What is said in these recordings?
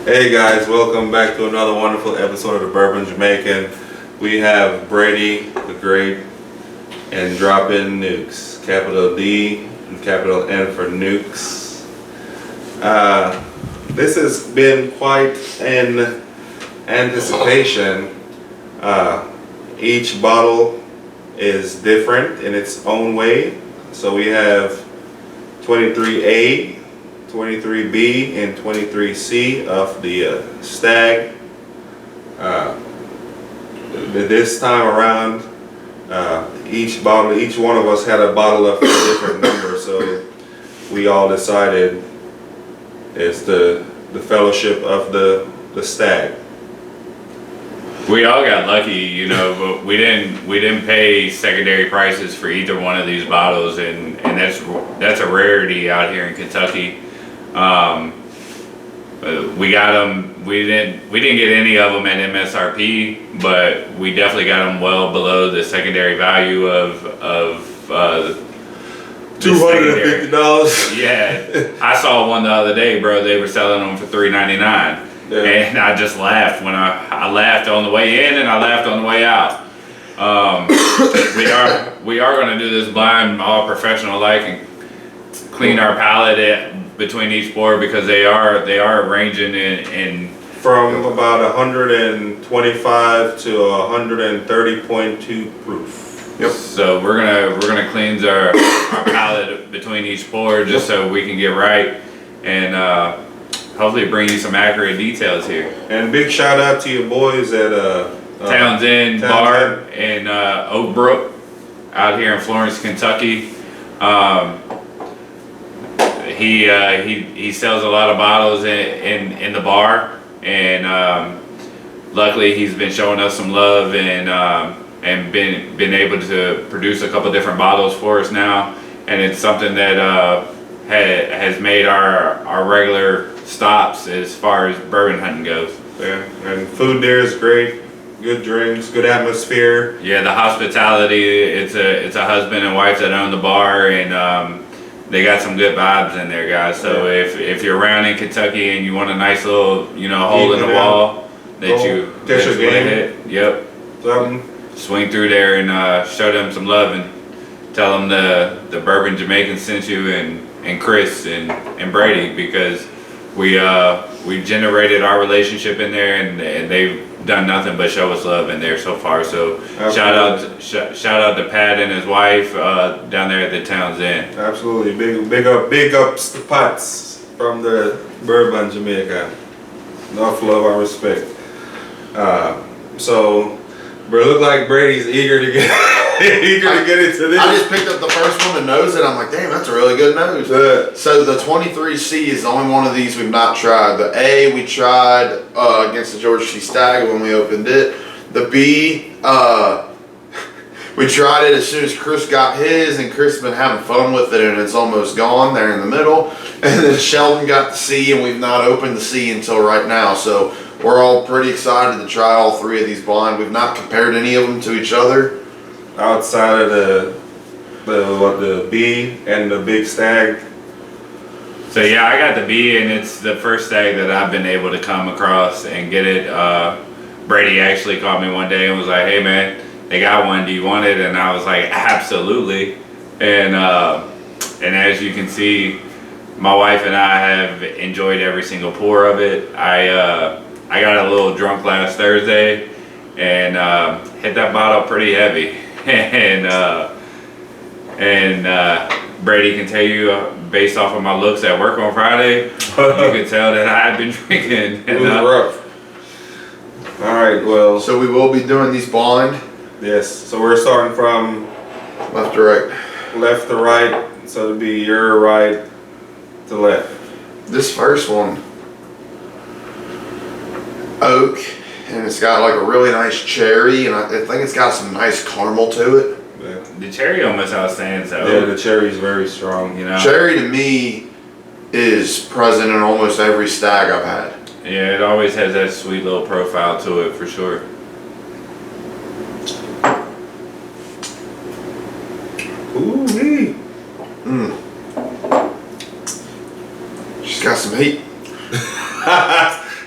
Hey guys, welcome back to another wonderful episode of the Bourbon Jamaican. We have Brady the Great and Drop-In Nukes, capital D and capital N for Nukes. This has been quite an anticipation. Each bottle is different in its own way. So we have 23A, 23B, and 23C of the STAGG. This time around, each one of us had a bottle of a different number, so we all decided it's the fellowship of the STAGG. We all got lucky, but we didn't pay secondary prices for either one of these bottles, and that's a rarity out here in Kentucky. We got them. We didn't get any of them at MSRP, but we definitely got them well below the secondary value of $250. Yeah, I saw one the other day, bro. They were selling them for $3.99. Yeah. And I just laughed when I laughed on the way in and I laughed on the way out. We are going to do this blind, all professional like, and clean our palate between each pour because they are ranging in from about 125 to 130.2 proof. Yep. So we're gonna cleanse our palate between each pour just so we can get right and. Hopefully bring you some accurate details here. And big shout out to your boys at Townsend Bar in Oak Brook out here in Florence, Kentucky. He sells a lot of bottles in the bar, and luckily he's been showing us some love and been able to produce a couple different bottles for us now, and it's something that has made our regular stops as far as bourbon hunting goes. Yeah, and food there is great. Good drinks, good atmosphere. Yeah, the hospitality. It's a husband and wife that own the bar, and they got some good vibes in there, guys. So if you're around in Kentucky and you want a nice little hole in the wall that you hit, yep. Swing through there and show them some love and tell them the Bourbon Jamaican sent you and Chris and Brady, because we generated our relationship in there, and they've done nothing but show us love in there so far. So absolutely. shout out to Pat and his wife down there at the Townsend. Absolutely, big ups to Pats from the Bourbon Jamaica. Enough love and respect. So, bro, look like Brady's eager to get into this. I just picked up the first one to nose it. I'm like, damn, that's a really good nose. So the 23C is the only one of these we've not tried. The A we tried against the Georgia C Stagg when we opened it. The B, we tried it as soon as Chris got his, and Chris has been having fun with it, and it's almost gone there in the middle. And then Sheldon got the C, and we've not opened the C until right now. So we're all pretty excited to try all three of these blind. We've not compared any of them to each other. Outside of the B and the big Stagg. So yeah, I got the B, and it's the first Stagg that I've been able to come across and get it. Brady actually called me one day and was like, "Hey man, they got one. Do you want it?" And I was like, "Absolutely." And as you can see, my wife and I have enjoyed every single pour of it. I got a little drunk last Thursday and hit that bottle pretty heavy. and Brady can tell you, based off of my looks at work on Friday, you could tell that I had been drinking. It was rough. All right, well. So we will be doing these blind. Yes. So we're starting from left to right. Left to right. So it'd be your right to left. This first one, oak. And it's got like a really nice cherry, and I think it's got some nice caramel to it. Yeah. The cherry almost outstands though. Yeah, the cherry is very strong. Cherry to me is present in almost every Stagg I've had. Yeah, it always has that sweet little profile to it for sure. Ooh-wee. She's got some heat.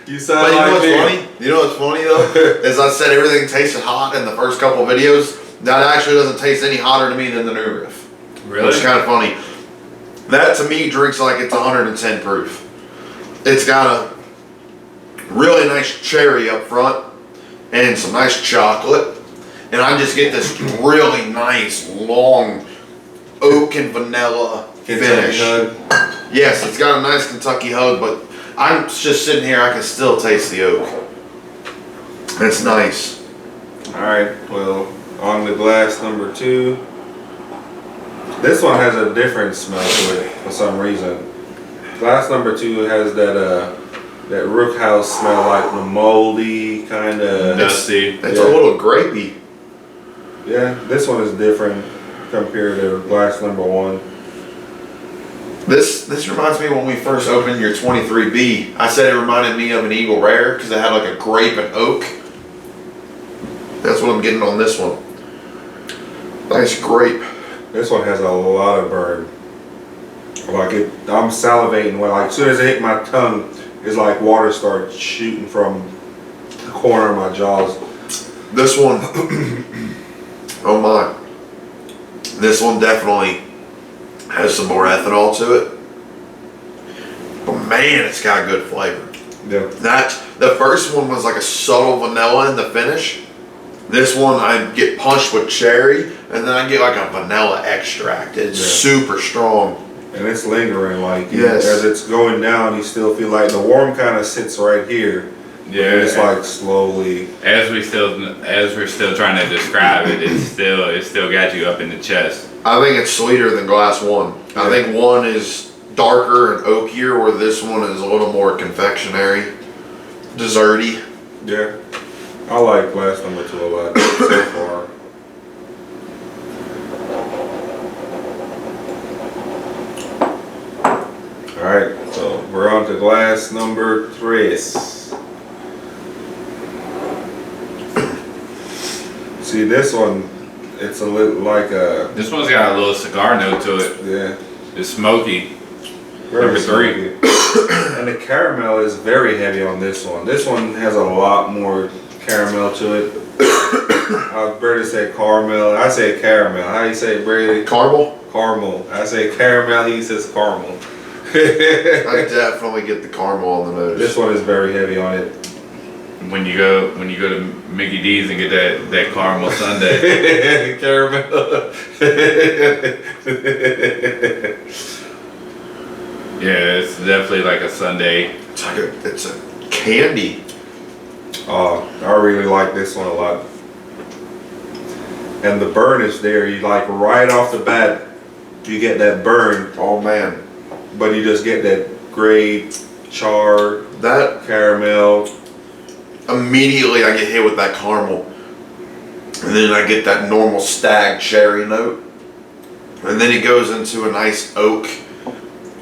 You sound But you know like what's me. funny? You know what's funny though? Is I said everything tasted hot in the first couple videos. That actually doesn't taste any hotter to me than the New Riff. Really? Which is kind of funny. That to me drinks like it's 110 proof. It's got a really nice cherry up front and some nice chocolate. And I just get this really nice long oak and vanilla finish. Kentucky Hug. Yes, it's got a nice Kentucky hug, but I'm just sitting here, I can still taste the oak. It's nice. Alright, well, on the glass number 2. This one has a different smell to it for some reason. Glass number 2 has that rook house smell, like the moldy kind of Dusty. It's a little grapey. Yeah, this one is different compared to glass number 1. This reminds me when we first opened your 23B. I said it reminded me of an Eagle Rare because it had like a grape and oak. That's what I'm getting on this one. Nice grape. This one has a lot of burn. Like I'm salivating when, like, as soon as it hit my tongue, it's like water starts shooting from the corner of my jaws. This one, oh my. This one definitely has some more ethanol to it. But man, it's got good flavor. Yeah. The first one was like a subtle vanilla in the finish. This one I get punched with cherry, and then I get like a vanilla extract. It's super strong. And it's lingering, like, Yes. as it's going down, you still feel like the warm kind of sits right here. Yeah. And it's like slowly. As we're still trying to describe it, it's still got you up in the chest. I think it's sweeter than glass 1. I think 1 is darker and oakier, where this one is a little more confectionery, desserty. Yeah. I like glass number 2 a lot so far. Alright, so we're on to glass number 3. See, this one, it's a little like a, This one's got a little cigar note to it. yeah, It's smoky. very Number 3. smoky. And the caramel is very heavy on this one. This one has a lot more caramel to it. Brady said caramel. I say caramel. How you say it, Brady? Caramel? Caramel. I say caramel. He says caramel. I definitely get the caramel on the nose. This one is very heavy on it. When you go to Mickey D's and get that caramel sundae. Caramel. Yeah, it's definitely like a sundae. It's a candy. Oh, I really like this one a lot. And the burn is there. You like right off the bat, you get that burn. Oh man. But you just get that great char, That caramel. immediately I get hit with that caramel. And then I get that normal stag cherry note. And then it goes into a nice oak.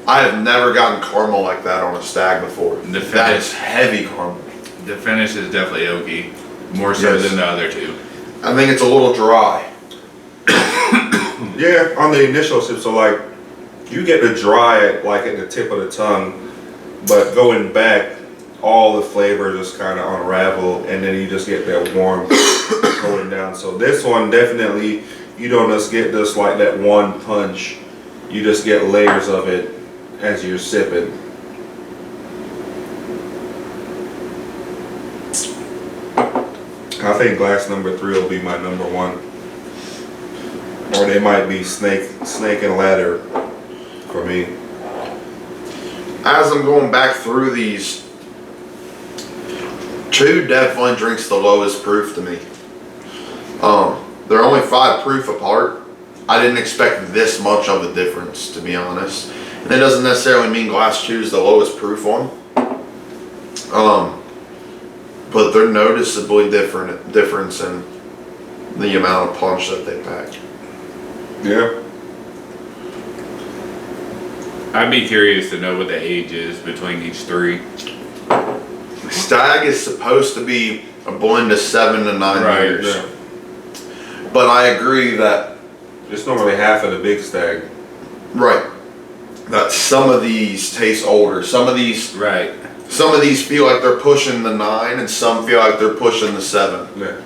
I have never gotten caramel like that on a stag before. That is heavy caramel. The finish is definitely oaky, more so Yes. than the other 2. I think it's a little dry. Yeah, on the initial sip, so like you get the dry like at the tip of the tongue, but going back, all the flavors just kind of unravel, and then you just get that warm going down. So this one definitely, you don't just get just like that one punch. You just get layers of it as you're sipping. I think glass number 3 will be my number 1. Or they might be snake and ladder for me. As I'm going back through these, 2 definitely drinks the lowest proof to me. They're only 5 proof apart. I didn't expect this much of a difference, to be honest. And it doesn't necessarily mean glass 2 is the lowest proof one. But they're noticeably difference in the amount of punch that they pack. Yeah. I'd be curious to know what the age is between each 3. Stag is supposed to be a blend of 7 to 9 Right, years. Yeah. But I agree that, It's normally half of the big stag. right, that some of these taste older. Some of these some of these feel like they're pushing the 9 and some feel like they're pushing the 7. Yeah.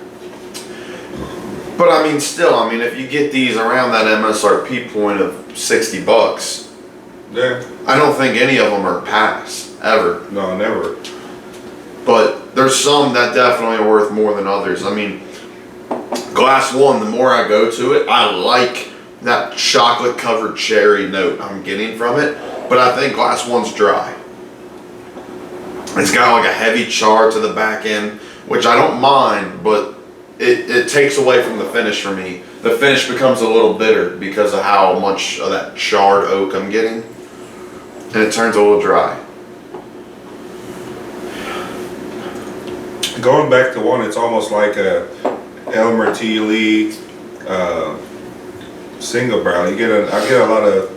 But I mean, still, I mean, if you get these around that MSRP point of $60, Yeah. I don't think any of them are pass, ever. No, never. But there's some that definitely are worth more than others. I mean, Glass 1, the more I go to it, I like that chocolate covered cherry note I'm getting from it. But I think Glass 1's dry. It's got like a heavy char to the back end, which I don't mind, but it takes away from the finish for me. The finish becomes a little bitter because of how much of that charred oak I'm getting. And it turns a little dry. Going back to one, it's almost like a Elmer T. Lee single barrel. I get a lot of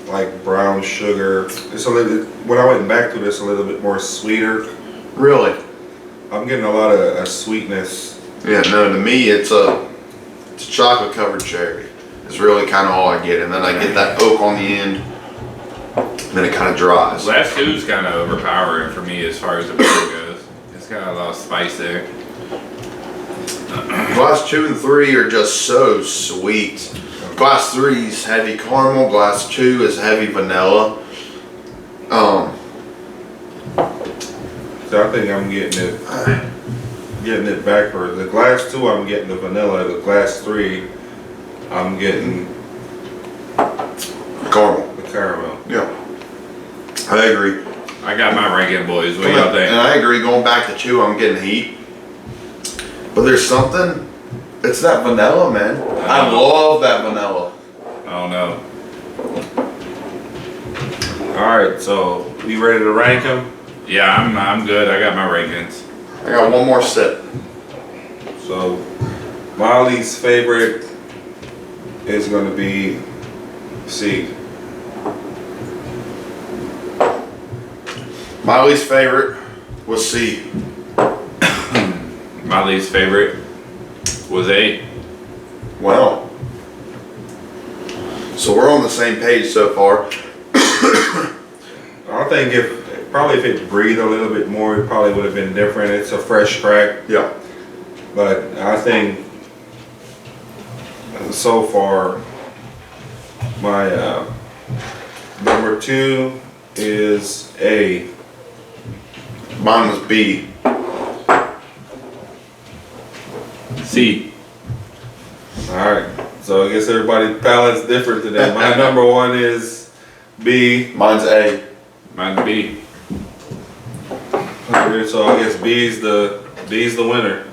like brown sugar. It's a little. When I went back to this, a little bit more sweeter. Really? I'm getting a lot of sweetness. Yeah, no, to me it's a chocolate covered cherry. It's really kind of all I get. And then I get that oak on the end. And then it kind of dries. Glass 2 is kind of overpowering for me as far as the beer goes. It's got a lot of spice there. Glass 2 and 3 are just so sweet. Glass 3 is heavy caramel. Glass 2 is heavy vanilla. So I think I'm getting it backwards. The Glass 2, I'm getting the vanilla. The Glass 3, I'm getting Caramel. the caramel. Yeah. I agree. I got my ranking, boys. What do y'all And think? I agree, going back to 2, I'm getting heat. But there's something, it's that vanilla, man. I love that vanilla. I don't know. Alright, so we ready to rank them? Yeah, I'm good. I got my rankings. I got one more sip. So my least favorite is going to be C. My least favorite was C. My least favorite was A. Wow. So we're on the same page so far. I think if it breathed a little bit more, it probably would have been different. It's a fresh crack, Yeah. but I think so far my number 2 is A. Mine was B. C. Alright, so I guess everybody's palate's different today. My number 1 is B. Mine's A. Mine's B. Okay, so I guess B's the winner.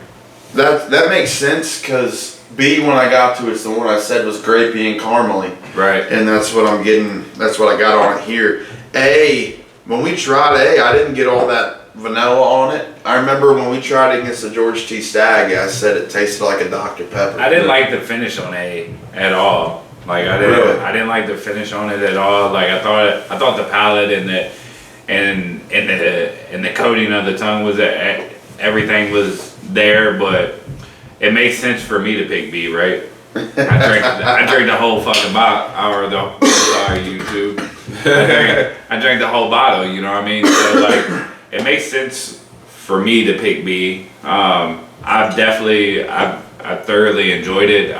That makes sense because B, when I got to it's the one I said was grapey and caramely. Right. And that's what I'm getting, that's what I got on it here. A, when we tried A, I didn't get all that vanilla on it. I remember when we tried it against the George T. Stagg, I said it tasted like a Dr. Pepper. I didn't like the finish on A at all. Like Really? I didn't like the finish on it at all. Like I thought the palate and the coating of the tongue was everything was there, but it makes sense for me to pick B, right? I drank the whole fucking bottle, sorry YouTube. I drank the whole bottle, you know what I mean? So like, it makes sense for me to pick B. I thoroughly enjoyed it.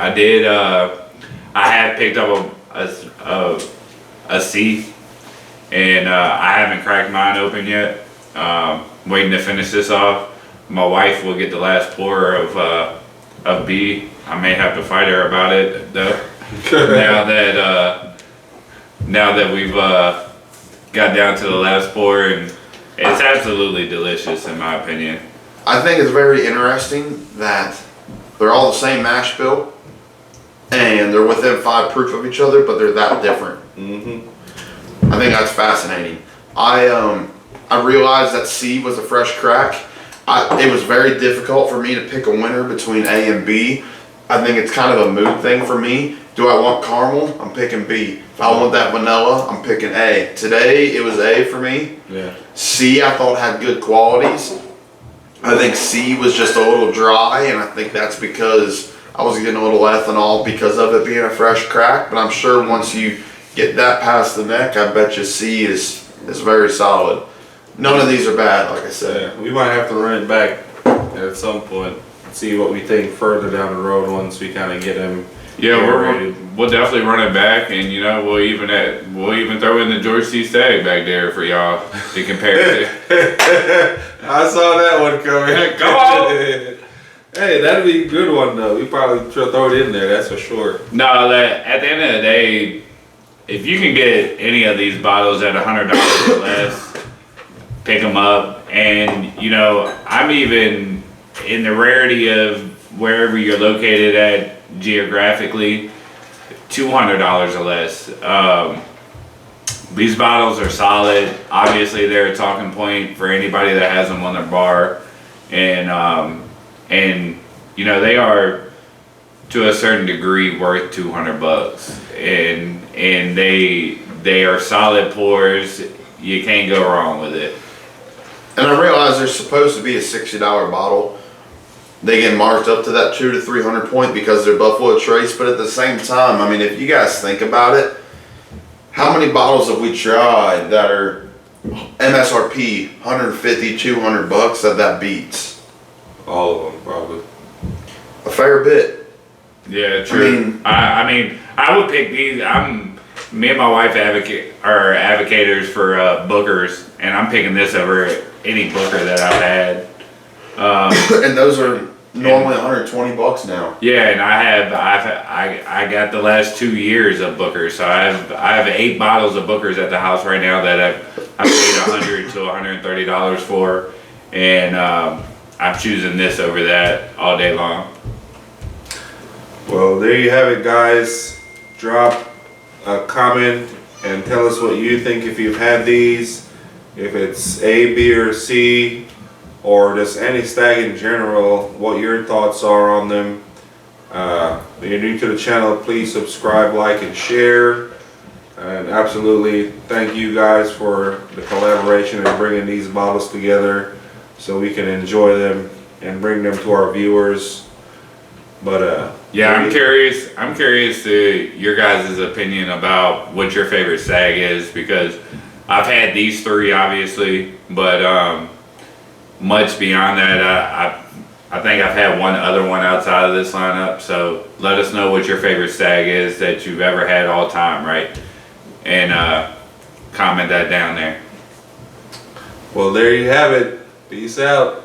I had picked up a C, and I haven't cracked mine open yet. Waiting to finish this off. My wife will get the last pour of B. I may have to fight her about it though. now that we've got down to the last pour, and it's absolutely delicious in my opinion. I think it's very interesting that they're all the same mash bill and they're within 5 proof of each other, but they're that different. I think that's fascinating. I realized that C was a fresh crack. It was very difficult for me to pick a winner between A and B. I think it's kind of a mood thing for me. Do I want caramel? I'm picking B. If I want that vanilla, I'm picking A. Today, it was A for me. Yeah. C, I thought had good qualities. I think C was just a little dry, and I think that's because I was getting a little ethanol because of it being a fresh crack. But I'm sure once you get that past the neck, I bet you C is very solid. None of these are bad, like I said. Yeah, we might have to run it back at some point. See what we think further down the road once we kind of get them. Yeah, ready. we'll definitely run it back, and you know we'll even throw in the George C. Stagg back there for y'all to compare it to. I saw that one coming. Come on. Hey, that'd be a good one though. We probably throw it in there. That's for sure. No, that at the end of the day, if you can get any of these bottles at $100 or less, pick them up. And you know, I'm even in the rarity of wherever you're located at geographically, $200 or less. These bottles are solid. Obviously, they're a talking point for anybody that has them on their bar, and you know they are to a certain degree worth $200, and they are solid pours. You can't go wrong with it. And I realize they're supposed to be a $60 bottle. They get marked up to that 200 to 300 point because they're Buffalo Trace, but at the same time, I mean, if you guys think about it, how many bottles have we tried that are MSRP 150, 200 bucks that beats? All of them probably. A fair bit. Yeah, true. I mean, I would pick these. Me and my wife are advocates for Bookers, and I'm picking this over any Booker that I've had. And those are normally 120 bucks now. Yeah, and I got the last 2 years of Bookers, so I have 8 bottles of Bookers at the house right now that I paid $100 to $130 for, and I'm choosing this over that all day long. Well, there you have it, guys. Drop a comment and tell us what you think if you've had these, if it's A, B, or C, or just any stag in general, what your thoughts are on them. If you're new to the channel, please subscribe, like, and share. And absolutely thank you guys for the collaboration and bringing these bottles together so we can enjoy them and bring them to our viewers. But yeah, I'm curious to your guys' opinion about what your favorite stag is, because I've had these 3 obviously, but much beyond that, I think I've had one other one outside of this lineup. So let us know what your favorite stag is that you've ever had all time, right? And comment that down there. well, there you have it. Peace out.